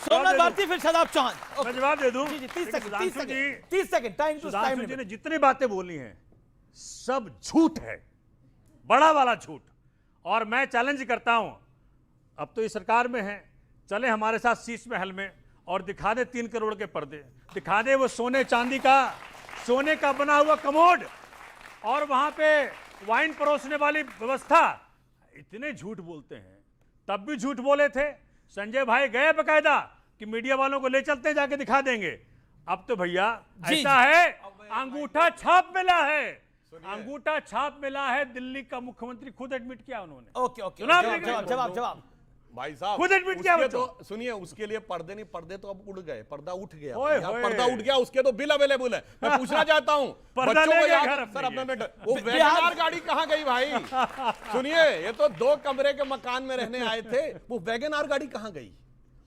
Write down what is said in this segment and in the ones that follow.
सोमनाथ भारती फिर शादाब चौहान। मैं जवाब दे दूं। जी 30 सेकंड टाइम टू टाइम। जी ने जितनी बातें बोली हैं सब झूठ है, बड़ा वाला झूठ। और मैं चैलेंज करता हूं, अब तो ये सरकार में है, चले हमारे साथ शीश महल में और दिखा दे 3 करोड़ के पर्दे, दिखा दे वो सोने चांदी का, सोने का बना हुआ कमोड और वहां पे वाइन परोसने वाली व्यवस्था। इतने झूठ बोलते हैं, तब भी झूठ बोले थे। संजय भाई गए बकायदा कि मीडिया वालों को ले चलते जाके दिखा देंगे। अब तो भैया ऐसा है, अंगूठा छाप मिला है, अंगूठा छाप मिला है। दिल्ली का मुख्यमंत्री खुद एडमिट किया उन्होंने। ओके ओके, जवाब भाई साहब खुद एडमिट किया। तो सुनिए, उसके लिए पर्दे नहीं, पर्दे तो अब उड़ गए, पर्दा उठ गया। ओए। पर्दा उठ गया, उसके तो बिल अवेलेबल है। मैं पूछना चाहता हूं पर्दा बच्चों ले को गए याद, घर सर अपने अपना बेटा, वो वैगनार गाड़ी कहां गई भाई? सुनिए, ये तो 2 कमरे के मकान में रहने आए थे, वो वैगनार गाड़ी कहां गई?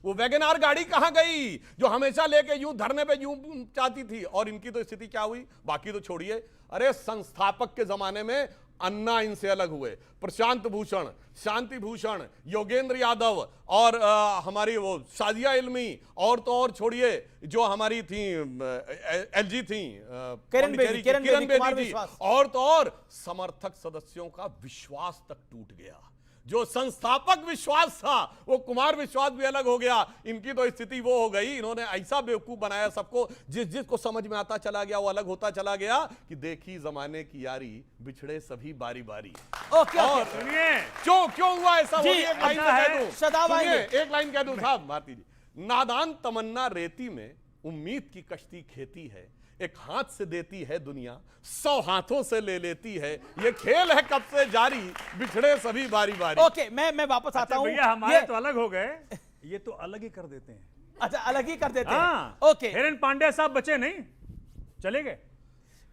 वो वैगनार गाड़ी कहां गई जो हमेशा लेके यूं धरने पे यूं चाहती थी? और इनकी तो स्थिति क्या हुई, बाकी तो छोड़िए। अरे संस्थापक के जमाने में अन्ना इनसे अलग हुए, प्रशांत भूषण, शांति भूषण, योगेंद्र यादव और हमारी वो शाजिया इल्मी, और तो और छोड़िए जो हमारी थी एलजी थी किरण बेदी थी, और तो और समर्थक सदस्यों का विश्वास तक टूट गया। जो संस्थापक विश्वास था वो कुमार विश्वास भी अलग हो गया। इनकी तो स्थिति वो हो गई, इन्होंने ऐसा बेवकूफ बनाया सबको, जिसको समझ में आता चला गया वो अलग होता चला गया कि देखी जमाने की यारी, बिछड़े सभी बारी बारी। ओके सुनिए क्यों हुआ ऐसा? एक लाइन कह दूं, एक लाइन कह दूं साहब भारती जी, नादान तमन्ना रेती में उम्मीद की कश्ती खेती है, एक हाथ से देती है दुनिया, 100 हाथों से ले लेती है, ये खेल है कब से जारी, बिछड़े सभी बारी बारी। ओके, मैं वापस आता हूं। भैया हमारे तो अलग हो गए, ये तो अलग ही कर देते हैं। अच्छा, अलग ही कर देते हैं। ओके, हिरेन पांड्या साहब बचे नहीं, चले गए।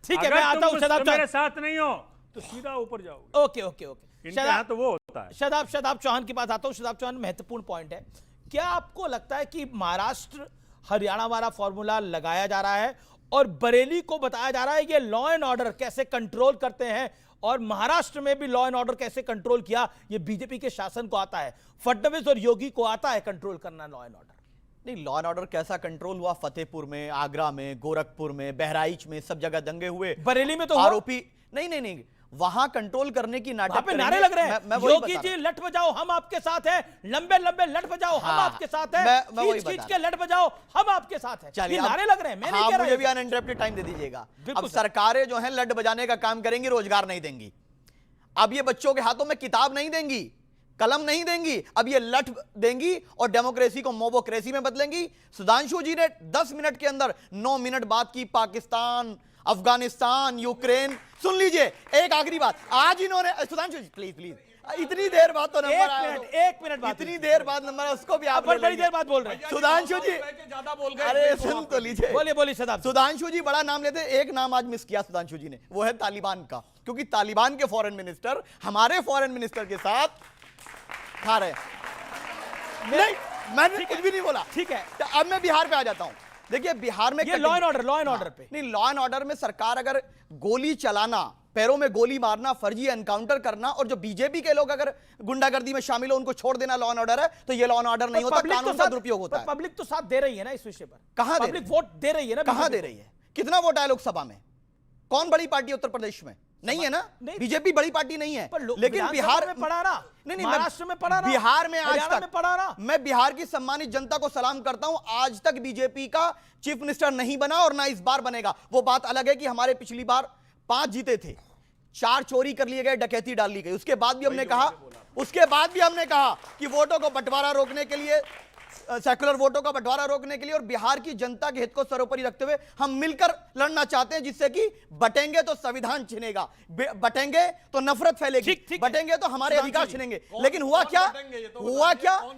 ठीक है, मैं आता हूं। शादाब मेरे साथ नहीं हो तो सीधा ऊपर जाओगे। ओके ओके ओके, शादाब तो वो होता है। शादाब चौहान के पास आता हूं। शादाब चौहान, महत्वपूर्ण पॉइंट है। क्या आपको लगता है कि महाराष्ट्र हरियाणा वाला फॉर्मूला लगाया जा रहा है और बरेली को बताया जा रहा है ये लॉ एंड ऑर्डर कैसे कंट्रोल करते हैं, और महाराष्ट्र में भी लॉ एंड ऑर्डर कैसे कंट्रोल किया ये बीजेपी के शासन को आता है, फडणवीस और योगी को आता है कंट्रोल करना लॉ एंड ऑर्डर? नहीं, लॉ एंड ऑर्डर कैसा कंट्रोल हुआ? फतेहपुर में, आगरा में, गोरखपुर में, बहराइच में, सब जगह दंगे हुए। बरेली में तो आरोपी नहीं, वहां कंट्रोल करने की नाटक पे नारे लग रहे हैं, योगी जी लट बजाओ हम आपके साथ हैं, लंबे लंबे लट बजाओ हम आपके साथ हैं, खींच के लट बजाओ हम आपके साथ हैं, ये नारे लग रहे हैं। मैं नहीं कह रहा, मुझे भी अनइंटरप्टेड टाइम दे दीजिएगा। अब सरकारें जो हैं लट बजाने का काम करेंगी, रोजगार नहीं देंगी। अब ये बच्चों के हाथों में किताब नहीं देंगी, कलम नहीं देंगी, अब ये लठ देंगी और डेमोक्रेसी को मोबोक्रेसी में बदलेंगी। सुधांशु जी ने 10 मिनट के अंदर 9 मिनट बात की पाकिस्तान, अफगानिस्तान, यूक्रेन। सुन लीजिए एक आखिरी बात, आज इन्होंने, सुधांशु जी प्लीज इतनी देर बाद तो नंबर आया, एक मिनट बात, इतनी देर बाद नंबर, उसको भी आप बड़ी देर बाद बोल रहे हैं। सुधांशु जी ज्यादा बोल गए, अरे सुन तो लीजिए, बोलिए शादाब। सुधांशु जी बड़ा नाम लेते, एक नाम आज मिस किया सुधांशु जी ने, वो है तालिबान का, क्योंकि तालिबान के फॉरेन मिनिस्टर हमारे फॉरेन मिनिस्टर के साथ खा रहे। नहीं, मैंने कुछ भी नहीं बोला। ठीक है, तो अब मैं बिहार पे आ जाता हूं। देखिए बिहार में लॉ एंड ऑर्डर पे नहीं, लॉ एंड ऑर्डर में सरकार अगर गोली चलाना, पैरों में गोली मारना, फर्जी एनकाउंटर करना, और जो बीजेपी के लोग अगर गुंडागर्दी में शामिल हो उनको छोड़ देना लॉ एंड ऑर्डर है, तो ये लॉ एंड ऑर्डर नहीं होता, कानून का दुरुपयोग होता है। पब्लिक तो साथ दे रही है ना इस विषय पर? कहां पब्लिक वोट दे रही है ना? कहां दे रही है? कितना वोट आया लोकसभा में? कौन बड़ी पार्टी उत्तर प्रदेश में? नहीं है ना, बीजेपी बड़ी पार्टी नहीं है। लेकिन बिहार में पड़ा रहा, नहीं, महाराष्ट्र में पड़ा रहा, बिहार में आज तक पड़ा रहा। मैं बिहार की सम्मानित जनता को सलाम करता हूं, आज तक बीजेपी का चीफ मिनिस्टर नहीं बना और ना इस बार बनेगा। वो बात अलग है कि हमारे पिछली बार 5 जीते थे, 4 चोरी कर लिए गए, डकैती डाल ली गई। उसके बाद भी हमने कहा कि वोटों को बंटवारा रोकने के लिए, सेकुलर वोटों का बंटवारा रोकने के लिए और बिहार की जनता के हित को सर्वोपरि रखते हुए हम मिलकर लड़ना चाहते हैं, जिससे कि बटेंगे तो संविधान छिनेगा, बटेंगे तो नफरत फैलेगी, बटेंगे तो हमारे अधिकार छिनेंगे। लेकिन हुआ क्या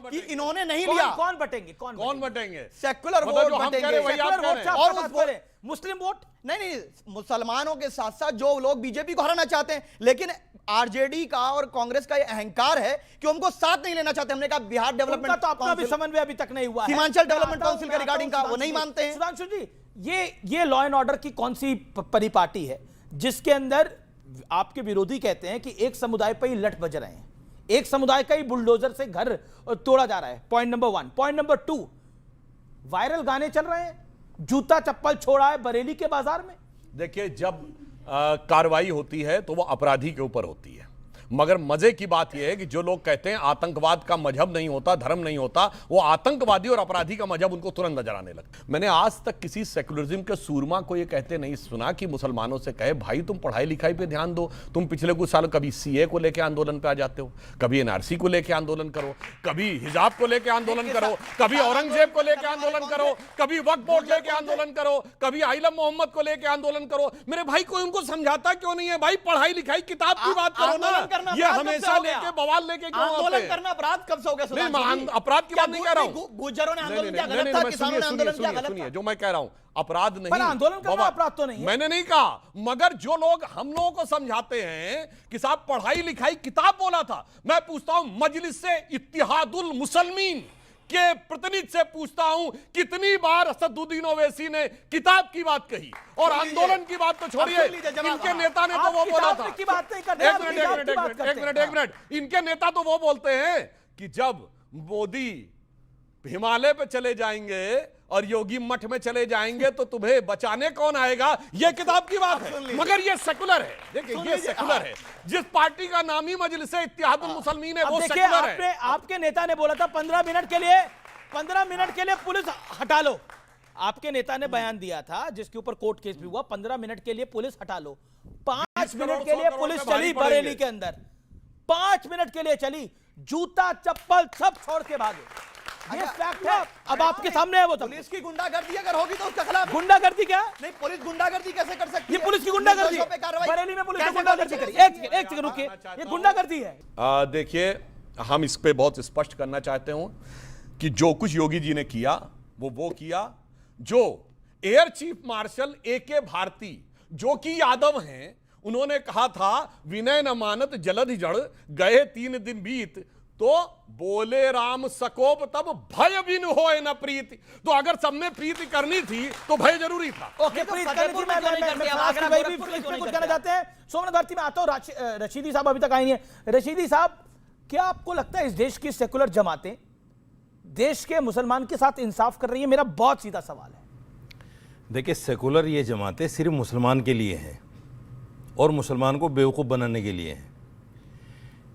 कि इन्होंने नहीं लिया। कौन बटेंगे? सेकुलर वोट बटेंगे और मुस्लिम वोट नहीं, मुसलमानों के साथ साथ जो लोग बीजेपी को हराना चाहते हैं। लेकिन आरजेडी का और कांग्रेस का ये अहंकार है कि उनको साथ नहीं लेना चाहते। हमने कहा बिहार डेवलपमेंट तो अपना भी समन्वय अभी तक नहीं हुआ है, सीमांचल डेवलपमेंट काउंसिल का रिगार्डिंग का वो नहीं मानते हैं। सुधांशु जी, ये लॉ एंड ऑर्डर की कौन सी परिपाटी है जिसके अंदर आपके विरोधी कहते हैं कि एक समुदाय पर ही लठ बज रहे हैं, एक समुदाय का ही बुलडोजर से घर तोड़ा जा रहा है? Point number 1। Point number 2, viral गाने चल रहे हैं, जूता चप्पल छोड़ा है बरेली के बाजार में। देखिए, जब कार्रवाई होती है तो वो अपराधी के ऊपर होती है, मगर मजे की बात यह है कि जो लोग कहते हैं आतंकवाद का मजहब नहीं होता, धर्म नहीं होता, वो आतंकवादी और अपराधी का मजहब उनको तुरंत नजर आने लगता है। मैंने आज तक किसी सेकुलरिज्म के सूरमा को ये कहते नहीं सुना कि मुसलमानों से कहे भाई तुम पढ़ाई लिखाई पे ध्यान दो, तुम पिछले कुछ साल कभी सीए को लेकर आंदोलन पे आ जाते हो, कभी एनआरसी को लेकर आंदोलन करो, कभी हिजाब को लेकर आंदोलन करो, कभी औरंगजेब को लेकर आंदोलन करो, कभी वक्फ बोर्ड लेके आंदोलन करो, कभी आइलम मोहम्मद को लेकर आंदोलन करो। मेरे भाई कोई उनको समझाता क्यों नहीं है? भाई पढ़ाई लिखाई किताब की बात करो ना, ये हमेशा लेके बवाल लेके क्यों आंदोलन करना अपराध कब से हो गया? नहीं, अपराध की बात नहीं कह रहा हूं। गुर्जरों ने आंदोलन किया गलत था, किसानों ने आंदोलन किया गलत था। जो मैं कह रहा हूं अपराध नहीं, पर आंदोलन करना अपराध तो नहीं है। मैंने नहीं कहा, मगर जो लोग हम लोगों को समझाते हैं कि साहब पढ़ाई लिखाई किताब बोला था, मैं पूछता हूं मजलिस से इत्तिहादुल मुसलमीन के प्रतिनिधि से पूछता हूं कितनी बार असदुद्दीन ओवैसी ने किताब की बात कही और आंदोलन की बात तो छोड़िए, इनके नेता ने तो वो बोला था। एक मिनट, इनके नेता तो वो बोलते हैं कि जब मोदी हिमालय पे चले जाएंगे और योगी मठ में चले जाएंगे तो तुम्हें बचाने कौन आएगा? ये किताब की बात है, मगर ये सेकुलर है। देखिए, ये सेकुलर है। जिस पार्टी का नाम ही मजलिस इत्तेहादुल मुसलमीन है, वो सेकुलर है। आपके नेता ने बोला था 15 मिनट के लिए पुलिस हटा लो। आपके नेता ने बयान दिया था जिसके ऊपर कोर्ट केस भी हुआ, 15 मिनट के लिए पुलिस हटा लो। 5 मिनट के लिए पुलिस चली बरेली के अंदर, 5 मिनट के लिए चली, जूता चप्पल सब छोड़ के भागे। ये फैक्ट है, अब आपके सामने है वो। तो पुलिस की गुंडागर्दी अगर होगी तो उसका खिलाफ गुंडागर्दी क्या? नहीं, पुलिस गुंडागर्दी कैसे कर सकती है? ये पुलिस की गुंडागर्दी है। बरेली में पुलिस ने गुंडागर्दी करी। एक सेकंड रुकिए, ये गुंडागर्दी है। देखिए, हम इस पे बहुत स्पष्ट करना चाहते हूं कि जो कुछ योगी जी ने किया वो किया। जो air chief marshal AK Bharti, जो कि यादव हैं, उन्होंने कहा था विनय न मानत जलधि जड़, गए 3 दिन बीत, तो बोले राम सकोप तब भय बिन होए न प्रीति। तो अगर सबने प्रीति करनी थी तो भय जरूरी था। ओके, प्रीति करनी थी। मैं कुछ कहना चाहते हैं। सोमनाथ भारती में आता हूं। रशीदी साहब अभी तक आए नहीं है। रशीदी साहब, क्या आपको लगता है इस देश की सेकुलर जमातें देश के मुसलमान के साथ इंसाफ कर रही है? मेरा बहुत सीधा सवाल है। देखिए, सेकुलर ये जमातें सिर्फ मुसलमान के लिए हैं और मुसलमान को बेवकूफ़ बनाने के लिए हैं,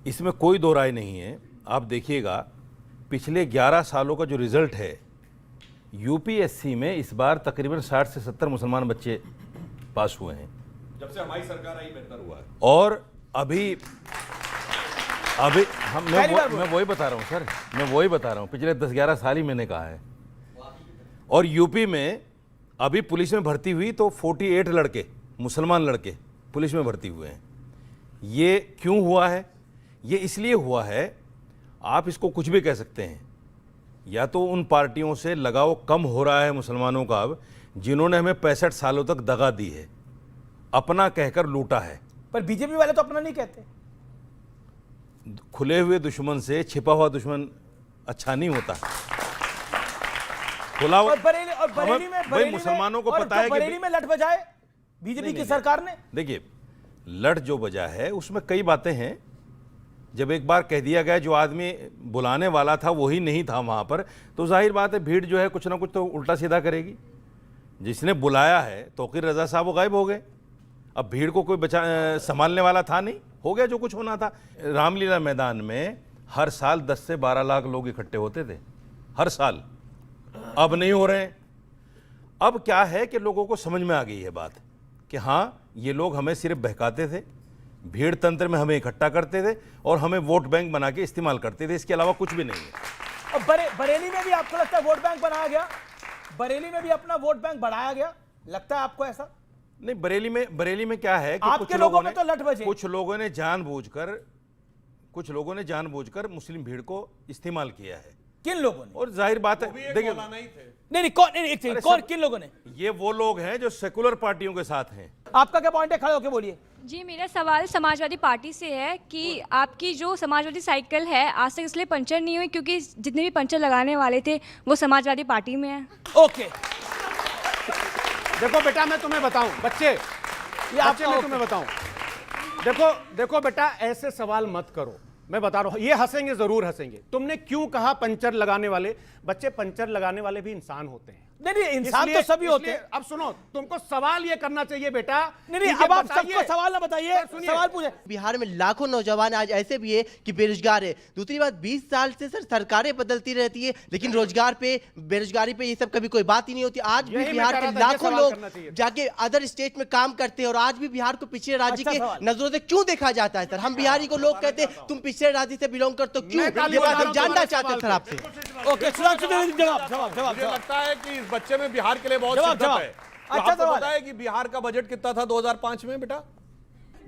इसमें कोई दो राय नहीं है। आप देखिएगा, पिछले 11 सालों का जो रिज़ल्ट है, UPSC में इस बार तकरीबन 60 से 70 मुसलमान बच्चे पास हुए हैं जब से हमारी सरकार आई, बेहतर हुआ है। और अभी मैं वही बता रहा हूँ सर, मैं वही बता रहा हूँ, पिछले 10-11 साल ही मैंने कहा है। और यूपी में अभी पुलिस में भर्ती हुई तो 48 लड़के, मुसलमान लड़के पुलिस में भर्ती हुए हैं। ये क्यों हुआ है? ये इसलिए हुआ है, आप इसको कुछ भी कह सकते हैं, या तो उन पार्टियों से लगाव कम हो रहा है मुसलमानों का अब, जिन्होंने हमें 65 सालों तक दगा दी है, अपना कहकर लूटा है। पर बीजेपी वाले तो अपना नहीं कहते। खुले हुए दुश्मन से छिपा हुआ दुश्मन अच्छा नहीं होता। खुला हुआ बरेली मुसलमानों को पता है कि बरेली में लठ बजाए बीजेपी की सरकार ने। देखिए, लठ जो बजा है उसमें कई बातें हैं। जब एक बार कह दिया गया जो आदमी बुलाने वाला था वही नहीं था वहां पर, तो जाहिर बात है भीड़ जो है कुछ ना कुछ तो उल्टा सीधा करेगी। जिसने बुलाया है तौकीर रजा साहब, वो गायब हो गए। अब भीड़ को कोई संभालने वाला था नहीं, हो गया जो कुछ होना था। रामलीला मैदान में हर साल 10 से 12 लाख लोग इकट्ठे होते थे, हर साल। अब नहीं हो रहे हैं। अब क्या है कि लोगों को समझ में आ गई है बात कि हाँ, ये लोग हमें सिर्फ बहकाते थे, भीड़ तंत्र में हमें इकट्ठा करते थे और हमें वोट बैंक बना के इस्तेमाल करते थे, इसके अलावा कुछ भी नहीं है। अब बरेली में भी आपको लगता है वोट बैंक बनाया गया? बरेली में भी अपना वोट बैंक बढ़ाया गया, लगता है आपको ऐसा? नहीं, बरेली में क्या है कि आपके लोगों में तो लठ बजे। कुछ लोगों ने जानबूझकर मुस्लिम भीड़ को इस्तेमाल किया है। किन लोगों ने? और जाहिर बात है, देखिए, कौन, किन लोगों ने? ये वो लोग हैं जो सेकुलर पार्टियों के साथ हैं। आपका क्या पॉइंट है? खड़े होके बोलिए। जी, मेरा सवाल समाजवादी पार्टी से है कि आपकी जो समाजवादी साइकिल है आज तक इसलिए पंचर नहीं हुई क्योंकि जितने भी पंचर लगाने वाले थे वो समाजवादी पार्टी में है। ओके, देखो बेटा, मैं तुम्हें बताऊं, बच्चे मैं तुम्हें बताऊं, देखो बेटा, ऐसे सवाल मत करो। मैं बता रहा हूं, ये हंसेंगे, जरूर हंसेंगे। तुमने क्यों कहा पंचर लगाने वाले? बच्चे पंचर लगाने वाले भी इंसान होते हैं। नहीं इंसान तो इसलिए- सभी होते इसलिए हैं। अब सुनो, तुमको सवाल ये करना चाहिए बेटा। नहीं कि ये अब आप बताइए- सबको सवाल ना बताइए, सुनिए। सवाल पूछे। बिहार में लाखों नौजवान आज ऐसे भी है कि बेरोजगार है। दूसरी बात, 20 साल से सर सरकारें बदलती रहती है, लेकिन रोजगार पे, बेरोजगारी पे ये सब कभी कोई बात ही नहीं होती। आज भी यही मैं बिहार कह के रहा था, ये लाखों सवाल करना लोग चाहिए। जाके अदर स्टेट में काम करते हैं और आज भी बिहार को पिछड़े राज्य अच्छा के सवाल। नजरों से क्यों देखा जाता है सर? हम बिहारी को लोग कहते हैं तुम पिछड़े राज्य से बिलोंग कर, तो क्यों? मैं ताली ये बात बजा रहा हम हूं जानना तुम्हारे चाहते हैं सर सवाल आपसे। ओके सुधांशु त्रिवेदी, जवाब मुझे लगता है कि इस बच्चे में बिहार के लिए बहुत जवाब, शिद्दत जवाब। है। अच्छा आपको सवाल पता है। है कि बिहार का बजट कितना था 2005 में बेटा?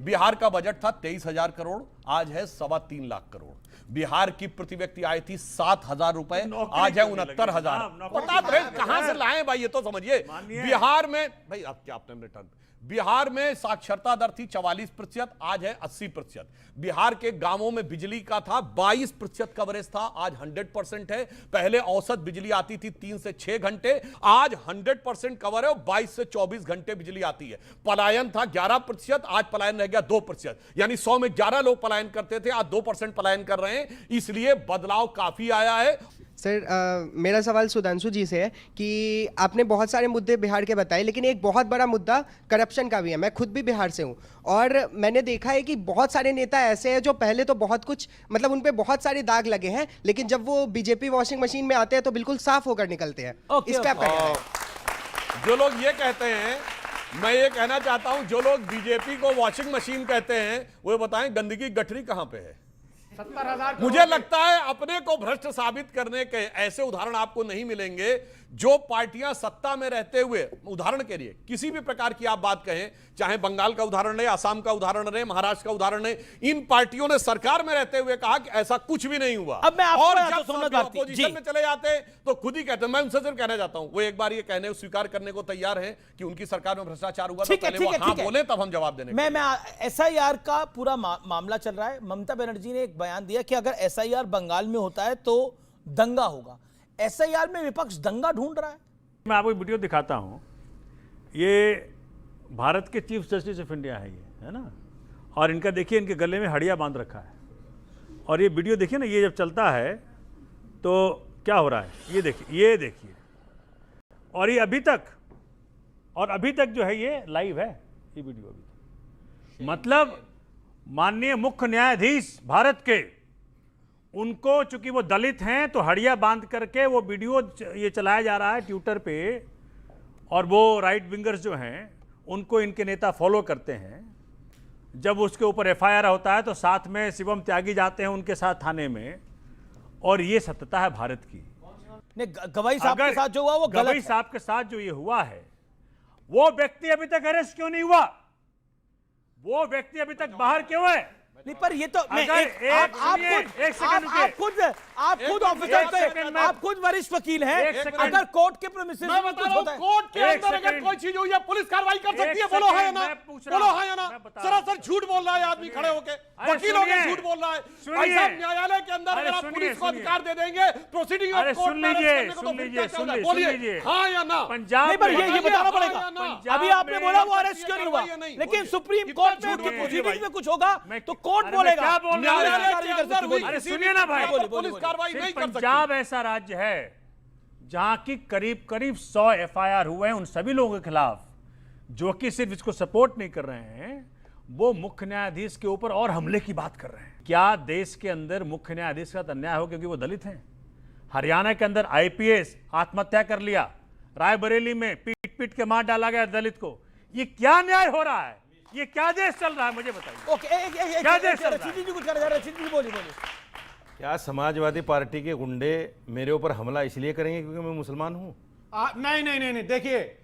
बिहार का बजट था 23,000 करोड़, आज है 3.25 लाख करोड़। बिहार की प्रति व्यक्ति आय थी 7,000 रुपए, आज है 69,000। पता रहे कहां से लाए भाई, ये तो समझिए। बिहार में भाई अब क्या आपने रिटर्न, बिहार में साक्षरता दर थी 44%, आज है 80%। बिहार के गांवों में बिजली का था 22% कवरेज था, आज 100% है। पहले औसत बिजली आती थी 3 से 6 घंटे, आज 100% कवर है और 22 से 24 घंटे बिजली आती है। पलायन था 11%, आज पलायन रह गया 2%, यानी 100 में 11 लोग पलायन करते थे, आज 2% पलायन कर रहे हैं। इसलिए बदलाव काफी आया है। सर मेरा सवाल सुधांशु जी से है कि आपने बहुत सारे मुद्दे बिहार के बताए, लेकिन एक बहुत बड़ा मुद्दा करप्शन का भी है। मैं खुद भी बिहार से हूँ और मैंने देखा है कि बहुत सारे नेता ऐसे हैं जो पहले तो बहुत कुछ, मतलब उन पे बहुत सारे दाग लगे हैं, लेकिन जब वो बीजेपी वॉशिंग मशीन में आते हैं तो बिल्कुल साफ होकर निकलते हैं। ओके, इस पे आपका क्या है? जो लोग ये कहते हैं, मैं ये कहना चाहता हूं, जो लोग बीजेपी को वॉशिंग मशीन कहते हैं वो बताएं गंदगी गठरी कहां पे है? 70,000 मुझे लगता है अपने को भ्रष्ट साबित करने के ऐसे उदाहरण आपको नहीं मिलेंगे। जो पार्टियां सत्ता में रहते हुए, उदाहरण के लिए किसी भी प्रकार की आप बात कहें, चाहे बंगाल का उदाहरण रहे, असम का उदाहरण रहे, महाराष्ट्र का उदाहरण रहे, इन पार्टियों ने सरकार में रहते हुए कहा कि ऐसा कुछ भी नहीं हुआ। अब मैं आपको और बताता जब हूं, सोमनाथ भारती, अपोजिशन जी। में चले जाते हैं तो खुद ही कहते हैं। मैं उनसे सिर्फ कहना चाहता हूं, वो एक बार ये कहने स्वीकार करने को तैयार हैं कि उनकी सरकार में भ्रष्टाचार हुआ, तो ठीक है, पहले ठीक वो है, हाँ ठीक है। बोले तब हम जवाब देने। मैं एसआईआर का पूरा मामला चल रहा है। ममता बनर्जी ने एक बयान दिया कि अगर एसआईआर बंगाल में होता है तो दंगा होगा। एसआईआर में विपक्ष दंगा ढूंढ रहा है। मैं आपको वीडियो दिखाता हूं। ये भारत के चीफ जस्टिस ऑफ इंडिया है, ये है ना, और इनका देखिए, इनके गले में हड़िया बांध रखा है। और ये वीडियो देखिए ना, ये जब चलता है तो क्या हो रहा है, ये देखिए। और ये अभी तक जो है ये लाइव है, ये वीडियो अभी तक। मतलब माननीय मुख्य न्यायाधीश भारत के, उनको चूंकि वो दलित हैं तो हड़िया बांध करके वो वीडियो ये चलाया जा रहा है ट्विटर पे, और वो राइट विंगर्स जो हैं उनको इनके नेता फॉलो करते हैं। जब उसके ऊपर एफआईआर होता है तो साथ में शिवम त्यागी जाते हैं उनके साथ थाने में, और ये सत्यता है भारत की। गवाही साहब के साथ जो हुआ वो गलत गवाही है। साहब के साथ जो ये हुआ है, वो व्यक्ति अभी तक अरेस्ट क्यों नहीं हुआ? वो व्यक्ति अभी तक बाहर क्यों है? नहीं पर ये तो मैं अगर आप खुद ऑफिसर थे, आप खुद वरिष्ठ वकील हैं। अगर कोर्ट के प्रेमिसेस मैं बता रहा हूं, कोर्ट के अंदर अगर कोई चीज हुई है पुलिस कार्रवाई कर सकती है। बोलो है या ना? बोलो है या ना? सरासर झूठ बोल रहा है आदमी खड़े होके, वकील होके झूठ बोल रहा है। भाई साहब, न्यायालय के अंदर अगर आप पुलिस को अधिकार दे देंगे प्रोसीडिंग ऑफ कोर्ट में अरेस्ट करने को, तो फिर क्या चल रहा है? बोलिए हाँ या ना? पंजाब नहीं पर ये बताना पड़ेगा। पंजाब अभी आपने में बोला वो अरेस्ट क्यों नहीं हुआ, लेकिन सुप्रीम कोर्ट में प्रोसीडिंग में कुछ होगा तो कोर्ट बोलेगा। अरे सुनिए ना भाई, पुलिस कार्रवाई नहीं कर सकती। पंजाब ऐसा राज्य है जहां की करीब 100 एफआईआर हुए हैं उन सभी लोगों के खिलाफ, जो कि सिर्फ इसको सपोर्ट नहीं कर रहे हैं, वो मुख्य न्यायाधीश के ऊपर और हमले की बात कर रहे हैं। क्या देश के अंदर मुख्य न्यायाधीश का अन्याय हो क्योंकि वो दलित हैं? हरियाणा के अंदर आईपीएस आत्महत्या कर लिया, रायबरेली में पीट के मार डाला गया दलित को। ये क्या न्याय हो रहा है? ये क्या देश चल रहा है, मुझे बताइए। ओके, क्या देश चल रहा है? रशीद जी कुछ कर रहे हैं। रशीद जी बोलिए। क्या समाजवादी पार्टी के गुंडे मेरे ऊपर हमला इसलिए करेंगे क्योंकि मैं मुसलमान हूं? नहीं, देखिए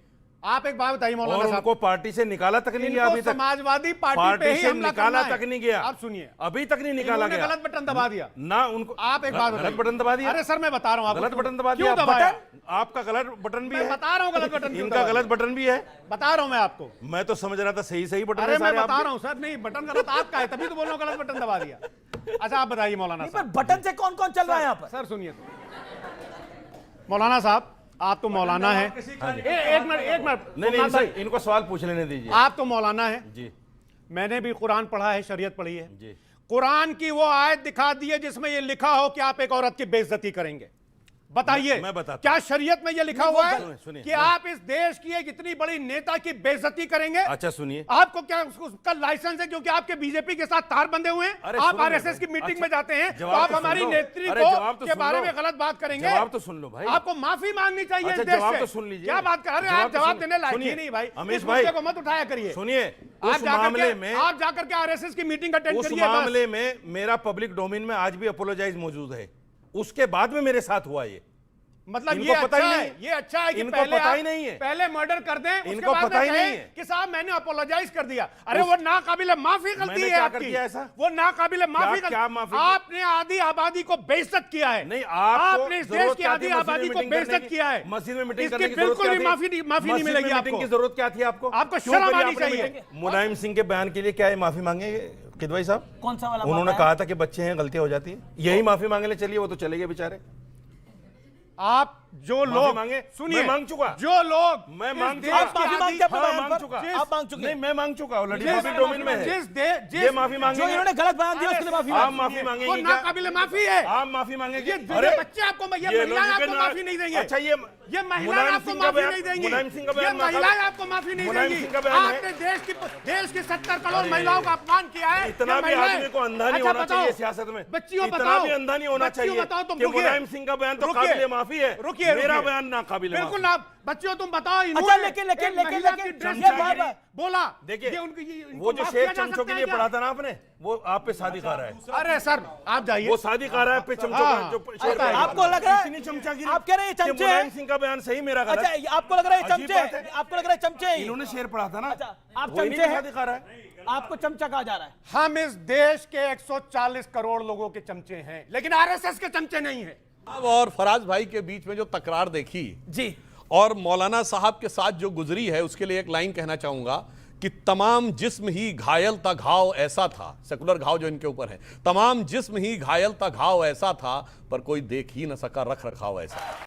आप एक बात बताइए मौलाना और साहब, उनको पार्टी से निकाला तक नहीं गया अभी तक। समाजवादी पार्टी पे ही से हमला निकाला करना है। तक नहीं गया। आप सुनिए, अभी तक नहीं निकाला इन्होंने गया। गलत बटन दबा दिया ना उनको। आप एक बात गलत बताइए। बटन दबा दिया। अरे सर मैं बता रहा हूं आपको, गलत बटन दबा क्यों दिया। दबाया? आपका गलत बटन भी मैं है। बता रहा हूं गलत बटन क्यों इनका दबाया। गलत बटन भी है। बता रहा हूं मैं आपको। मैं तो समझ रहा था सही बटन अरे है मैं सारे बता आप रहा हूं सर, नहीं बटन गलत आपका है, तभी तो बोल रहा हूं गलत बटन दबा दिया। अच्छा आप बताइए मौलाना पर साहब। बटन से कौन कौन चल रहा है यहाँ पर? सर सुनिए, मौलाना साहब आप तो मौलाना है। एक मिनट नहीं, इनको सवाल पूछ लेने दीजिए। आप तो मौलाना है जी। मैंने भी कुरान पढ़ा है, शरीयत पढ़ी है जी। कुरान की वो आयत दिखा दी है जिसमें ये लिखा हो कि आप एक औरत की बेइज्जती करेंगे। बताइए, मैं बताता क्या शरीयत में यह लिखा हुआ है सुनिए, कि आप इस देश की एक इतनी बड़ी नेता की बेइज्जती करेंगे? अच्छा सुनिए, आपको क्या उसका लाइसेंस है क्योंकि आपके बीजेपी के साथ तार बंधे हुए हैं? अरे आप सुनो आरएसएस भाई, की मीटिंग अच्छा, में जाते हैं तो जवाब आप तो सुन हमारी लो। नेत्री अरे जवाब तो के सुन बारे लो। में गलत बात करेंगे। जवाब तो सुन लो भाई। आपको माफी मांगनी चाहिए अच्छा, इस देश जवाब से। तो सुन लीजिए। क्या बात कर रहे हैं? आप तो जवाब सुन- देने लायक ही सुनिए, नहीं भाई। अमीश इस भाई, मुद्दे को मत उठाया करिए। सुनिए, आप उस जाकर मामले के में आप जाकर के आरएसएस की मीटिंग अटेंड उस करिए बस। मामले में मेरा पब्लिक डोमेन में आज भी अपोलोजाइज मौजूद है, उसके बाद में मेरे साथ हुआ ये। मतलब इनको ये पता अच्छा ही है, नहीं। ये अच्छा है कि इनको पहले पता आप- ही नहीं है। पहले मर्डर कर दें, उसके इनको बाद पता में ही कहें नहीं है। कि साहब मैंने अपोलोजाइज कर दिया। अरे वो नाकाबिले माफी गलती मैंने है क्या कर आपकी। दिया ऐसा? वो नाकाबिले माफी क्या माफी की? आपने आधी आबादी को बेइज्जत किया है। नहीं, आपको आपने इस जरूरत देश की क्या आधी थी मस्जिद में आबादी को मीटिंग करने बेइज्जत की? किया है। मस्जिद में मीटिंग इसकी करने की जरूरत बिल्कुल क्या भी थी? माफी नहीं मस्जिद में मिलेगी मीटिंग आपको। की जरूरत क्या थी आपको? आपको क्यों शर्म करी आनी आपने चाहिए। मीटिंग? मुलायम सिंह के बयान के लिए क्या ये माफी मांगे किदवाई साहब? कौन सा वाला उन्होंने मामला कहा था कि बच्चे हैं, गलतियां हो जाती है, यही माफी मांगे ले चलिए, वो तो चले गए बेचारे। आप जो लोग मांगे? सुनिए, मैं मांग चुका। जो लोग मैं इस मांग देश चुका। की आप माफी आधी- मांगते अपने हाँ, बयान मांग पर? चुका। आप मांग चुके नहीं, मैं मांग चुका ऑलरेडी, जिस- पब्लिक डोमेन में है। ये माफी मांगे, जो इन्होंने गलत बयान दिया उसके लिए माफी आप मांगी। माफी वो मांगेंगे क्या? नाकाबिले माफी है। आप माफी मांगेंगे? ये बच्चे आपको ये महिलाएं आपको माफी नहीं देंगे। अच्छा, ये महिलाएं मुलायम आपको सिंह का माफी बयान- नहीं देंगी। मुलायम सिंह का ये बयान महिलाएं आपको माफी नहीं मुलायम देंगी। सिंह का बयान है। आपने देश की 70 करोड़ महिलाओं का अपमान किया है। इतना ये भी महिलाएं- आदमी को अंधा नहीं अच्छा, होना बताओ। चाहिए सियासत में। बच्चियों इतना बताओ। भी अंधा नहीं होना बच्चियों चाहिए बताओ तुम कि रुकिए। मुलायम सिंह का बयान तो रुकिए। काबिले माफी है, रुकिए, मेरा रुकिए। बयान ना काबिले बिल्कुल माफी। ना। बच्चियों तुम बताओ, अच्छा, इन्होंने लेकिन एक महिला की ड्रेस ये पहनी, बात- बोला देखिए, ये उनकी इनको वो जो माफ शेख किया जा चमचों सकता के है लिए क्या? पढ़ा था ना आपने, वो आप पे शादी खा रहा है। अरे सर आप जाइए। वो शादी खा रहा है पे चमचों हाँ, का जो अच्छा, शेर पहना आपको है। लग रहा है- इतनी चमचागिरी आप कह रहे हैं ये कि चमचे मुलायम हैं? सिंह का बयान सही, मेरा गलत। अच्छा, ये आपको लग रहा है ये अजीब बात चमचे? है। आपको लग रहा है चमचे हैं ये? इन्होंने शेर पढ़ा था ना, अच्छा, आप वो इन्हीं चमचे पे हैं? शादी खा रहा है। आपको चमचा कहा जा रहा है? हम इस देश के 140 करोड़ लोगों के चमचे हैं, लेकिन आरएसएस के चमचे नहीं हैं। अब और फराज भाई के बीच में जो तकरार देखी जी, और मौलाना साहब के साथ जो गुजरी है, उसके लिए एक लाइन कहना चाहूंगा कि तमाम जिस्म ही घायल था, घाव ऐसा था, सेकुलर घाव जो इनके ऊपर है, तमाम जिस्म ही घायल था, घाव ऐसा था, पर कोई देख ही न सका रख रखाव ऐसा।